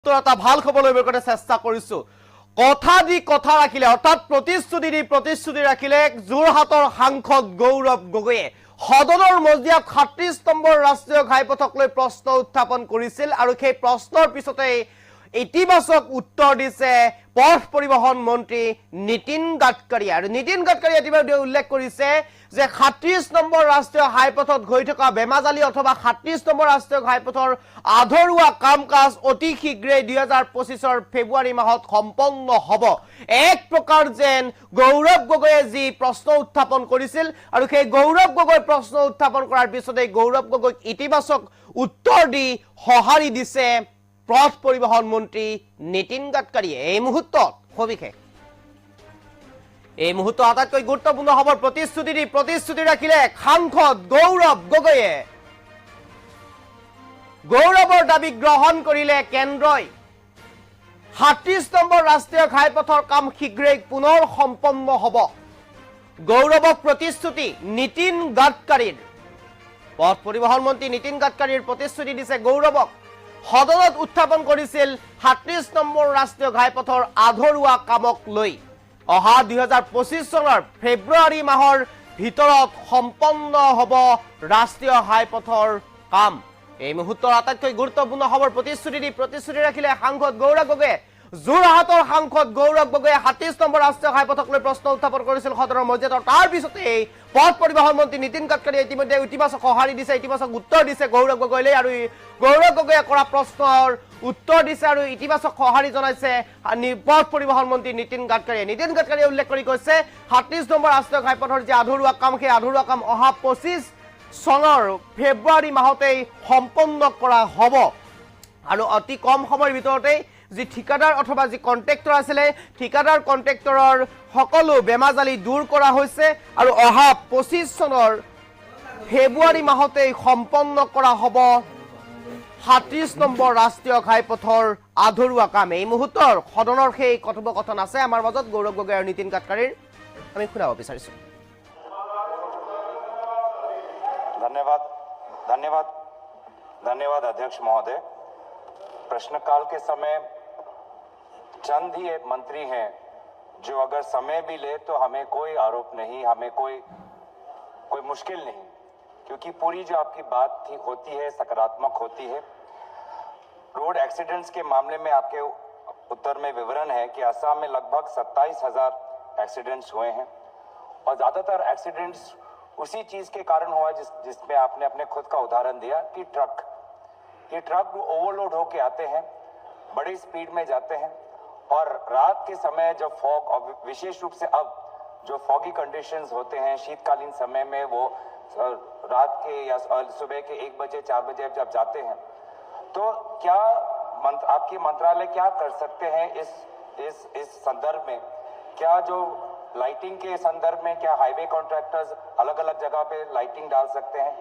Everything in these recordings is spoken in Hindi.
এটা ভাল খবৰ লৈ বেকতে চেষ্টা কৰিছো কথা দি কথা ৰাখিলে অৰ্থাৎ প্ৰতিশ্ৰুতি ৰাখিলে যোৰহাটৰ সাংসদ গৌৰৱ গগৈয়ে সদনৰ মজিয়াত ৩৭ নম্বৰ ৰাষ্ট্ৰীয় ঘাইপথক লৈ প্ৰশ্ন উত্থাপন কৰিছিল আৰু সেই প্ৰশ্নৰ পিছতে ইতিবাচক উত্তৰ দিছে পথ পৰিবহন মন্ত্ৰী নীতিন গাডকাৰী আৰু নীতিন গাডকাৰী ইতিমধ্যে উল্লেখ কৰিছে যে ৩৭ নম্বৰ ৰাষ্ট্ৰীয় ঘাইপথত গৈ থকা বেমাজালি অথবা ৩৭ নম্বৰ ৰাষ্ট্ৰীয় ঘাইপথৰ আধৰুৱা কাম-কাজ অতি শীঘ্ৰে ২০২৫ৰ ফেব্ৰুৱাৰী মাহত সম্পন্ন হ'ব এক প্ৰকাৰ যেন গৌৰৱ গগৈয়ে যি প্ৰশ্ন উত্থাপন কৰিছিল আৰু সেই গৌৰৱ গগৈ প্ৰশ্ন উত্থাপন কৰাৰ পিছতে গৌৰৱ গগৈক ইতিবাচক উত্তৰ দি সঁহাৰি দিছে পথ পৰিবহন মন্ত্ৰী নীতিন গাডকাৰীয়ে এই মুহূৰ্তত সবিশেষ এই মুহূৰ্তত আটাইতকৈ গুৰুত্বপূৰ্ণ খবৰ প্ৰতিশ্ৰুতি ৰাখিলে সাংসদ গৌৰৱ গগৈয়ে গৌৰৱৰ দাবী গ্ৰহণ কৰিলে কেন্দ্ৰই ৩৭ নম্বৰ ৰাষ্ট্ৰীয় ঘাইপথৰ কাম শীঘ্ৰেই পুনৰ সম্পন্ন হ'ব গৌৰৱক প্ৰতিশ্ৰুতি নীতিন গাডকাৰীৰ পথ পৰিবহন মন্ত্ৰী নীতিন গাডকাৰীৰ প্ৰতিশ্ৰুতি দিছে গৌৰৱক সদনত উত্থাপন কৰিছিল ৩৭ নম্বৰ ৰাষ্ট্ৰীয় ঘাইপথৰ আধৰুৱা কামক লৈ অহা ২০২৫ চনৰ ফেব্ৰুৱাৰী মাহৰ ভিতৰত সম্পন্ন হ'ব ৰাষ্ট্ৰীয় ঘাইপথৰ কাম এই মুহূৰ্তৰ আটাইতকৈ গুৰুত্বপূৰ্ণ খবৰ প্ৰতিশ্ৰুতি ৰাখিলে সাংসদ গৌৰৱ গগৈয়ে যোৰহাটৰ সাংসদ গৌৰৱ গগৈয়ে ৩৭ নম্বৰ ৰাষ্ট্ৰীয় ঘাইপথক লৈ প্ৰশ্ন উত্থাপন কৰিছিল সদনৰ মজিয়াত তাৰ পিছতে পথ পৰিবহন মন্ত্ৰী নীতিন গাডকাৰীয়ে ইতিমধ্যে ইতিবাচক সঁহাৰি দিছে ইতিবাচক উত্তৰ দিছে গৌৰৱ গগৈলৈ আৰু গৌৰৱ গগৈয়ে কৰা প্ৰশ্নৰ উত্তৰ দিছে আৰু ইতিবাচক সঁহাৰি জনাইছে পথ পৰিবহন মন্ত্ৰী নীতিন গাডকাৰীয়ে উল্লেখ কৰি কৈছে ৩৭ নম্বৰ ৰাষ্ট্ৰীয় ঘাইপথৰ যি আধৰুৱা কাম সেই আধৰুৱা কাম অহা ২৫ চনৰ ফেব্ৰুৱাৰী মাহতেই সম্পন্ন কৰা হ'ব আৰু অতি কম সময়ৰ ভিতৰতে যি ঠিকাদাৰ অথবা যি কন্ট্ৰেক্টৰ আছিলে ঠিকাদাৰ কন্ট্ৰেক্টৰৰ সকলো বেমাজালি দূৰ কৰা হৈছে আৰু অহা ২৫ চনৰ ফেব্ৰুৱাৰী মাহতেই সম্পন্ন কৰা হ'ব ৩৭ নম্বৰ ৰাষ্ট্ৰীয় ঘাইপথৰ আধৰুৱা কাম এই মুহূৰ্তৰ সদনৰ সেই কথোপকথন আছে আমাৰ মাজত গৌৰৱ গগৈ আৰু নীতিন গাডকাৰীৰ আমি শুনাব বিচাৰিছো धन्यवाद अध्यक्ष महोदय। प्रश्नकाल के समय चंद ही मंत्री हैं जो अगर समय भी ले तो हमें कोई आरोप नहीं, हमें कोई मुश्किल नहीं, क्योंकि पूरी जो आपकी बात होती है सकारात्मक होती है। रोड एक्सीडेंट्स के मामले में आपके उत्तर में विवरण है कि असम में लगभग 27,000 एक्सीडेंट्स हुए हैं और ज़्यादातर एक्सीडेंट्स उसी चीज के कारण हुआ जिसमें आपने अपने खुद का उदाहरण दिया कि ये ट्रक ओवरलोड होके आते हैं, बड़ी स्पीड में जाते हैं और रात के समय जब फॉग और विशेष रूप से अब जो फॉगी कंडीशंस होते हैं शीतकालीन समय में वो रात के या सुबह के 1 बजे 4 बजे जब जाते हैं तो क्या आपकी मंत्रालय क्या कर सकते हैं इस संदर्भ में? क्या जो लाइटिंग के संदर्भ में क्या हाईवे कॉन्ट्रैक्टर्स अलग अलग जगह पे लाइटिंग डाल सकते हैं?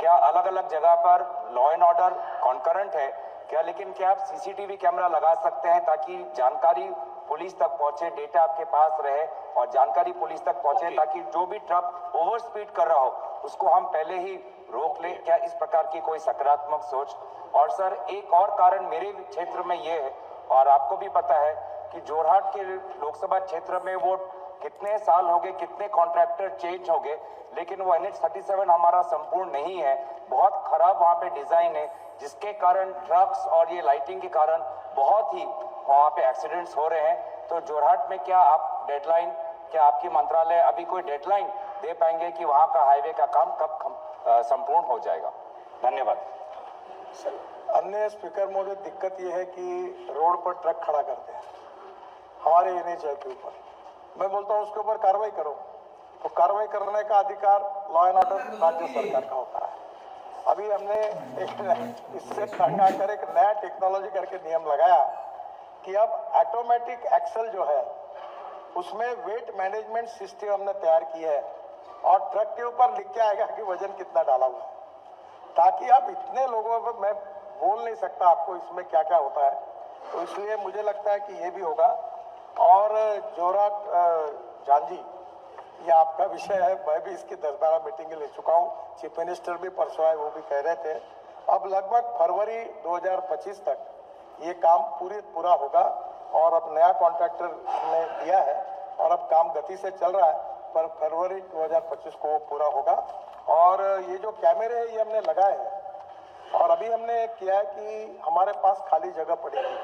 क्या अलग अलग जगह पर लॉ एंड ऑर्डर कॉन्करेंट है क्या? लेकिन क्या आप सीसीटीवी कैमरा लगा सकते हैं ताकि जानकारी पुलिस तक पहुंचे, डेटा आपके पास रहे और जानकारी पुलिस तक पहुंचे ताकि जो भी ट्रक ओवर स्पीड कर रहा हो उसको हम पहले ही रोक ले? क्या इस प्रकार की कोई सकारात्मक सोच? और सर एक और कारण मेरे क्षेत्र में ये है और आपको भी पता है कि जोरहाट के लोकसभा क्षेत्र में वो कितने साल हो गए, कितने कॉन्ट्रैक्टर चेंज हो गए, लेकिन वो NH37 हमारा संपूर्ण नहीं है, बहुत खराब वहाँ पे डिजाइन है जिसके कारण ट्रक्स और ये लाइटिंग के कारण बहुत ही वहाँ पे एक्सीडेंट्स हो रहे हैं। तो जोरहाट में क्या आप डेडलाइन, क्या आपकी मंत्रालय अभी कोई डेडलाइन दे पाएंगे कि वहाँ का हाईवे का काम कब संपूर्ण हो जाएगा? धन्यवाद। अन्य स्पीकर महोदय, दिक्कत ये है कि रोड पर ट्रक खड़ा करते हैं हमारे NH के ऊपर, मैं बोलता हूँ उसके ऊपर कार्रवाई करो, तो कार्रवाई करने का अधिकार लॉ एंड ऑर्डर राज्य सरकार का होता है। अभी हमने इससे हटाकर एक नया टेक्नोलॉजी करके नियम लगाया कि अब ऑटोमेटिक एक्सल जो है उसमें वेट मैनेजमेंट सिस्टम हमने तैयार की है और ट्रक के ऊपर लिख के आएगा कि वजन कितना डाला हुआ है, ताकि आप इतने लोगों पर, मैं बोल नहीं सकता आपको इसमें क्या क्या होता है, तो इसलिए मुझे लगता है कि ये भी होगा। और जोरहाट झांझी ये आपका विषय है, मैं भी इसकी 10-12 मीटिंग ले चुका हूँ, चीफ मिनिस्टर भी परसों आए, वो भी कह रहे थे अब लगभग फरवरी 2025 तक ये काम पूरा होगा और अब नया कॉन्ट्रैक्टर ने दिया है और अब काम गति से चल रहा है, पर फरवरी 2025 को वो पूरा होगा। और ये जो कैमरे हैं ये हमने लगाए हैं और अभी हमने किया है कि हमारे पास खाली जगह पड़ी थी,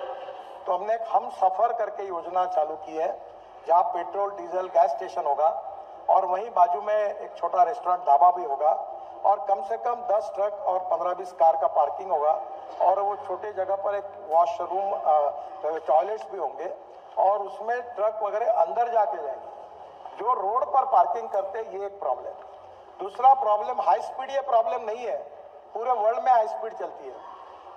तो हमने एक हम सफर करके योजना चालू की है, जहाँ पेट्रोल डीजल गैस स्टेशन होगा और वहीं बाजू में एक छोटा रेस्टोरेंट ढाबा भी होगा और कम से कम 10 ट्रक और 15-20 कार का पार्किंग होगा और वो छोटे जगह पर एक वॉशरूम टॉयलेट्स भी होंगे और उसमें ट्रक वगैरह अंदर जाके जाएंगे। जो रोड पर पार्किंग करते हैं ये एक प्रॉब्लम। दूसरा प्रॉब्लम हाई स्पीड, ये प्रॉब्लम नहीं है, पूरे वर्ल्ड में हाई स्पीड चलती है।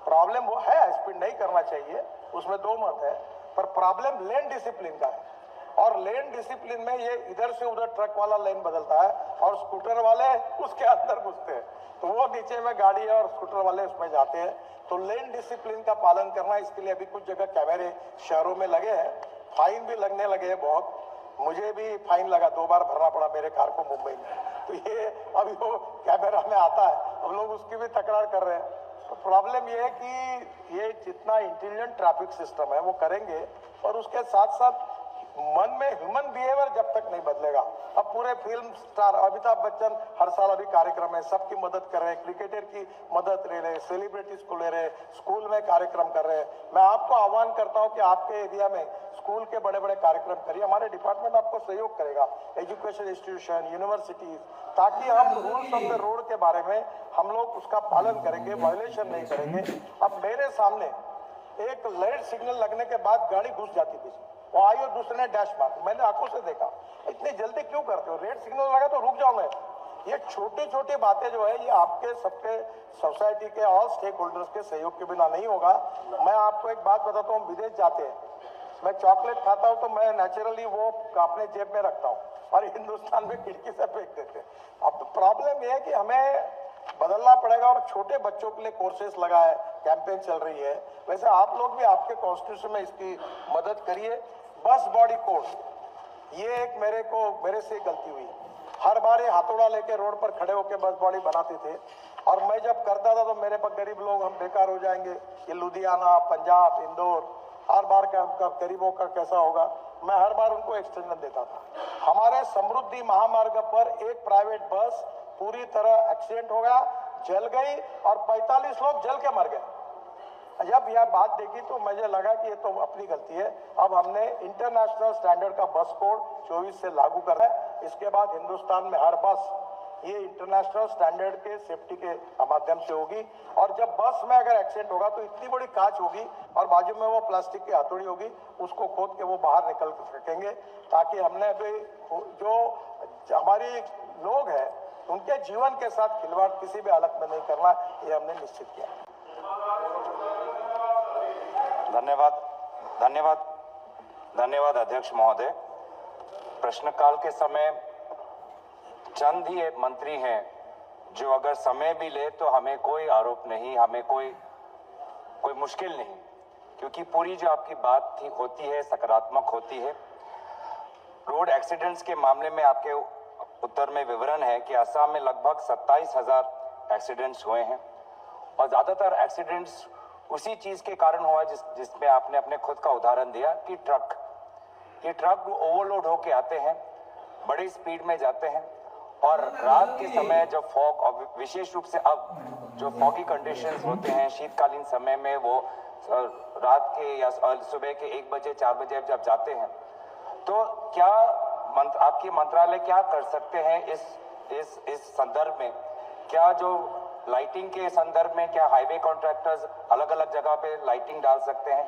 प्रॉब्लम वो है हाई स्पीड नहीं करना चाहिए, उसमें दो मत है, पर प्रॉब्लम लेन डिसिप्लिन का है और लेन डिसिप्लिन में ये इधर से उधर ट्रक वाला लेन बदलता है और स्कूटर वाले उसके अंदर घुसते हैं, तो वो नीचे में गाड़ी है और स्कूटर वाले उसमें जाते हैं। तो लेन डिसिप्लिन का पालन करना, इसके लिए अभी कुछ जगह कैमरे शहरों में लगे हैं, फाइन भी लगने लगे हैं बहुत। मुझे भी फाइन लगा, 2 बार भरना पड़ा मेरे कार को मुंबई में। तो ये अभी वो कैमरा में आता है, अब लोग उसकी भी तकरार कर रहे हैं। तो प्रॉब्लम ये है कि ये जितना इंटेलिजेंट ट्रैफिक सिस्टम है वो करेंगे और उसके साथ साथ मन में ह्यूमन बिहेवियर जब तक नहीं बदलेगा। अब पूरे फिल्म स्टार अमिताभ बच्चन हर साल अभी कार्यक्रम है, सबकी मदद कर रहे हैं, क्रिकेटर की मदद ले रहे, सेलिब्रिटीज को ले रहे, स्कूल में कार्यक्रम कर रहे हैं। मैं आपको आह्वान करता हूं कि आपके एरिया में स्कूल के बड़े बड़े कार्यक्रम करिए, हमारे डिपार्टमेंट आपको सहयोग करेगा, एजुकेशन इंस्टीट्यूशन, यूनिवर्सिटीज, ताकि हम रूल्स ऑफ द रोड के बारे में हम लोग उसका पालन करेंगे, वायलेशन नहीं करेंगे। अब मेरे सामने एक रेड सिग्नल लगने के बाद गाड़ी घुस जाती थी, वो आई और दूसरे ने डैश मार, मैंने आंखों से देखा। इतनी जल्दी क्यों करते हो? रेड सिग्नल लगा तो रुक जाओ। मैं ये छोटी छोटी बातें जो है ये आपके सबके सोसाइटी के ऑल स्टेक होल्डर्स के सहयोग के बिना नहीं होगा। मैं आपको एक बात बताता हूँ, विदेश जाते हैं, मैं चॉकलेट खाता हूँ तो मैं नेचुरली वो अपने जेब में रखता हूँ और हिंदुस्तान में खिड़की से फेंक देते हैं। अब तो प्रॉब्लम ये है कि हमें बदलना पड़ेगा और छोटे बच्चों के लिए कोर्सेस लगा है, कैंपेन चल रही है। वैसे आप लोग भी आपके कॉन्स्टिट्यूशन में इसकी मदद करिए। बस बॉडी कोड, ये एक मेरे से गलती हुई। हर बार ये हाथोड़ा लेके रोड पर खड़े होकर बस बॉडी बनाते थे और मैं जब करता था तो मेरे पर गरीब लोग हम बेकार हो जाएंगे, ये लुधियाना, पंजाब, इंदौर, हर बार का गरीबों का कैसा होगा। मैं हर बार उनको एक्सटेंशन देता था। हमारे समृद्धि महामार्ग पर एक प्राइवेट बस पूरी तरह एक्सीडेंट हो गया, जल गई और 45 लोग जल के मर गए। जब यह बात देखी तो मुझे लगा कि ये तो अपनी गलती है। अब हमने इंटरनेशनल स्टैंडर्ड का बस कोड 24 से लागू कर रहा है। इसके बाद हिंदुस्तान में हर बस ये इंटरनेशनल स्टैंडर्ड के सेफ्टी के माध्यम से होगी और जब बस में अगर एक्सीडेंट होगा तो इतनी बड़ी कांच होगी और बाजू में वो प्लास्टिक की हथौड़ी होगी, उसको खोद के वो बाहर निकल सकेंगे, ताकि हमने अभी जो हमारी लोग हैं उनके जीवन के साथ खिलवाड़ किसी भी हालत में नहीं करना, ये हमने निश्चित किया। धन्यवाद अध्यक्ष महोदय। प्रश्नकाल के समय चंद ही एक मंत्री हैं जो अगर समय भी ले तो हमें कोई आरोप नहीं, हमें कोई मुश्किल नहीं, क्योंकि पूरी जो आपकी बात होती है सकारात्मक होती है। रोड एक्सीडेंट्स के मामले में आपके उत्तर में विवरण है कि असम में लगभग 27,000 एक्सीडेंट्स हुए हैं और ज़्यादातर एक्सीडेंट्स उसी चीज़ के कारण हुआ जिसमें आपने अपने खुद का उदाहरण दिया कि ये ट्रक ओवरलोड होके आते हैं, बड़ी स्पीड में जाते हैं और रात के समय जब फॉग, और विशेष रूप से अब जो फॉगी कंडीशंस होते हैं शीतकालीन समय में, वो रात के या सुबह के 1 बजे 4 बजे जब जाते हैं, तो क्या आपकी मंत्रालय क्या कर सकते हैं इस संदर्भ में? क्या जो लाइटिंग के संदर्भ में क्या हाईवे कॉन्ट्रैक्टर्स अलग अलग जगह पे लाइटिंग डाल सकते हैं?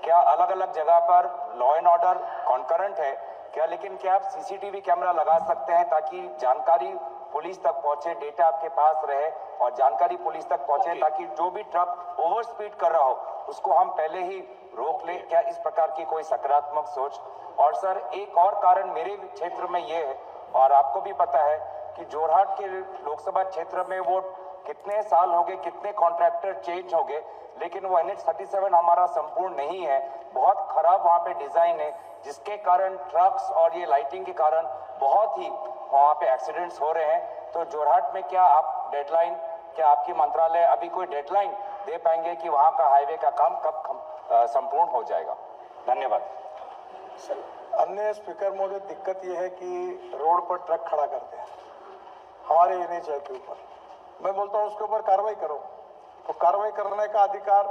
क्या अलग अलग जगह पर लॉ एंड ऑर्डर कॉन्करेंट है क्या, लेकिन क्या आप सीसीटीवी कैमरा लगा सकते हैं ताकि जानकारी पुलिस तक पहुंचे, डेटा आपके पास रहे और जानकारी पुलिस तक पहुंचे ताकि जो भी ट्रक ओवर स्पीड कर रहा हो उसको हम पहले ही रोक लें? क्या इस प्रकार की कोई सकारात्मक सोच? और सर, एक और कारण मेरे क्षेत्र में ये है और आपको भी पता है कि जोरहाट के लोकसभा क्षेत्र में वो कितने साल हो गए, कितने कॉन्ट्रैक्टर चेंज हो गए, लेकिन वो NH-37 हमारा संपूर्ण नहीं है, बहुत खराब वहाँ पे डिजाइन है, जिसके कारण ट्रक्स और ये लाइटिंग के कारण बहुत ही वहाँ पे एक्सीडेंट्स हो रहे हैं। तो जोरहाट में क्या आप डेडलाइन, क्या आपकी मंत्रालय अभी कोई डेडलाइन दे पाएंगे कि वहाँ का हाईवे का काम कब संपूर्ण हो जाएगा। धन्यवाद। अन्य स्पीकर महोदय, दिक्कत यह है कि रोड पर ट्रक खड़ा करते हैं हमारे एनएचआई के ऊपर। मैं बोलता हूं उसके ऊपर कार्रवाई करो, तो कार्रवाई करने का अधिकार